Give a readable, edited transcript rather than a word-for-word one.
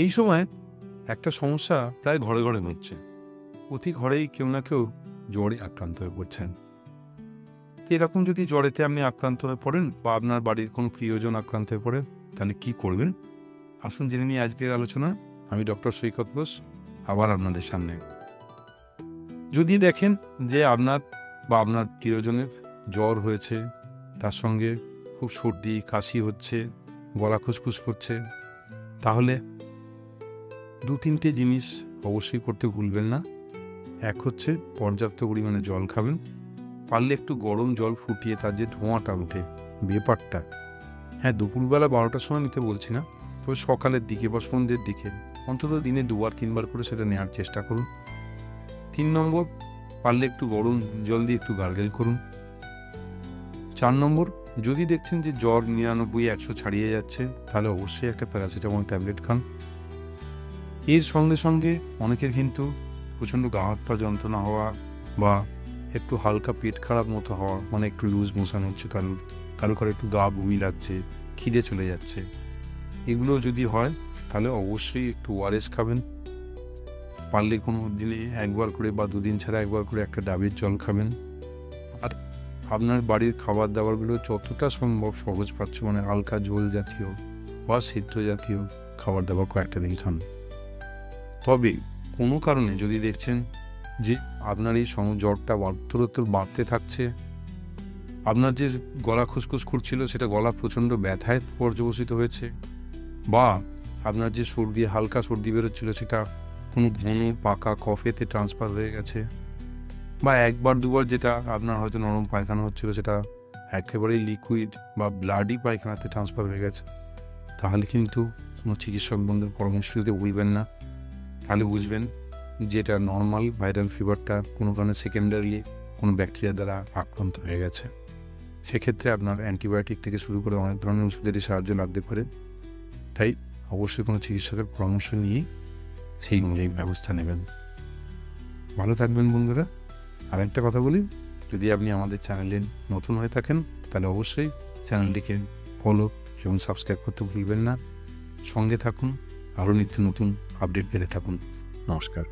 এই সময় একটা সমস্যা প্রায় ঘরে ঘরে হচ্ছে। প্রতি ঘরেই কেউ না কেউ জ্বরে আক্রান্ত হয়ে পড়ছেন। এরকম যদি জ্বরেতে আপনি আক্রান্ত হয়ে পড়েন বা আপনার বাড়ির কোনো প্রিয়জন আক্রান্ত হয়ে পড়েন, তাহলে কি করবেন? আসুন জেনে নিই আজকের আলোচনা। আমি ডক্টর সৈকত ঘোষ, আবার আপনাদের সামনে। যদি দেখেন যে আপনার বা আপনার প্রিয়জনের জ্বর হয়েছে, তার সঙ্গে খুব সর্দি কাশি হচ্ছে, গলা খুসখুস করছে, তাহলে 2-3টে জিনিস অবশ্যই করতে ভুলবেন না। এক হচ্ছে পর্যাপ্ত পরিমাণে জল খাবেন। পারলে একটু গরম জল ফুটিয়ে তার যে ধোঁয়াটা ওঠে, ব্যাপারটা, হ্যাঁ, দুপুরবেলা 12টার সময় নিতে বলছি না, তবে সকালের দিকে বা সন্ধ্যের দিকে অন্তত দিনে 2-3বার করে সেটা নেওয়ার চেষ্টা করুন। 3 নম্বর, পারলে একটু গরম জল দিয়ে একটু গার্গেল করুন। 4 নম্বর, যদি দেখছেন যে জ্বর 99-100 ছাড়িয়ে যাচ্ছে, তাহলে অবশ্যই একটা প্যারাসিটামল ট্যাবলেট খান। এর সঙ্গে সঙ্গে অনেকের কিন্তু প্রচণ্ড গা হাত পা যন্ত্রণা হওয়া বা একটু হালকা পেট খারাপ মতো হওয়া, মানে একটু লুজ মোশন হচ্ছে কারো একটু গা বমি লাগছে, খিদে চলে যাচ্ছে, এগুলো যদি হয় তাহলে অবশ্যই একটু ওআরএস খাবেন। পারলে কোনো দিনে একবার করে বা 2 দিন ছাড়া একবার করে একটা ডাবের জল খাবেন। আর আপনার বাড়ির খাবার দাবারগুলো যতটা সম্ভব সহজ পাচ্ছ, মানে হালকা ঝোল জাতীয় বা সিদ্ধ জাতীয় খাবার দাবার কয়েকটা দিন খান। তবে কোনো কারণে যদি দেখছেন যে আপনার এই জ্বরটা উত্তরোত্তর বাড়তে থাকছে, আপনার যে গলা খুসখুস করছিল সেটা গলা প্রচণ্ড ব্যথায় পর্যবসিত হয়েছে, বা আপনার যে সর্দি, হালকা সর্দি বেরোচ্ছিল সেটা কোনো ঘন পাকা কফেতে ট্রান্সফার হয়ে গেছে, বা একবার দুবার যেটা আপনার হয়তো নরম পায়খানা হচ্ছিল সেটা একেবারেই লিকুইড বা ব্লাডি পায়খানাতে ট্রান্সফার হয়ে গেছে, তাহলে কিন্তু কোনো চিকিৎসক বন্ধুর পরামর্শ দিতে ভুলবেন না। তাহলে বুঝবেন যেটা নর্মাল ভাইরাল ফিভারটা কোনো কারণে সেকেন্ডারি কোনো ব্যাকটেরিয়া দ্বারা আক্রান্ত হয়ে গেছে। সেক্ষেত্রে আপনার অ্যান্টিবায়োটিক থেকে শুরু করে অনেক ধরনের ওষুধেরই সাহায্য লাগতে পারে। তাই অবশ্যই কোনো চিকিৎসকের পরামর্শ নিয়েই সেই অনুযায়ী ব্যবস্থা নেবেন। ভালো থাকবেন বন্ধুরা। আর একটা কথা বলি, যদি আপনি আমাদের চ্যানেলে নতুন হয়ে থাকেন তাহলে অবশ্যই চ্যানেলটিকে ফলো এবং সাবস্ক্রাইব করতে ভুলবেন না। সঙ্গে থাকুন, আরও নিত্য নতুন আপডেট পেতে থাকুন। নমস্কার।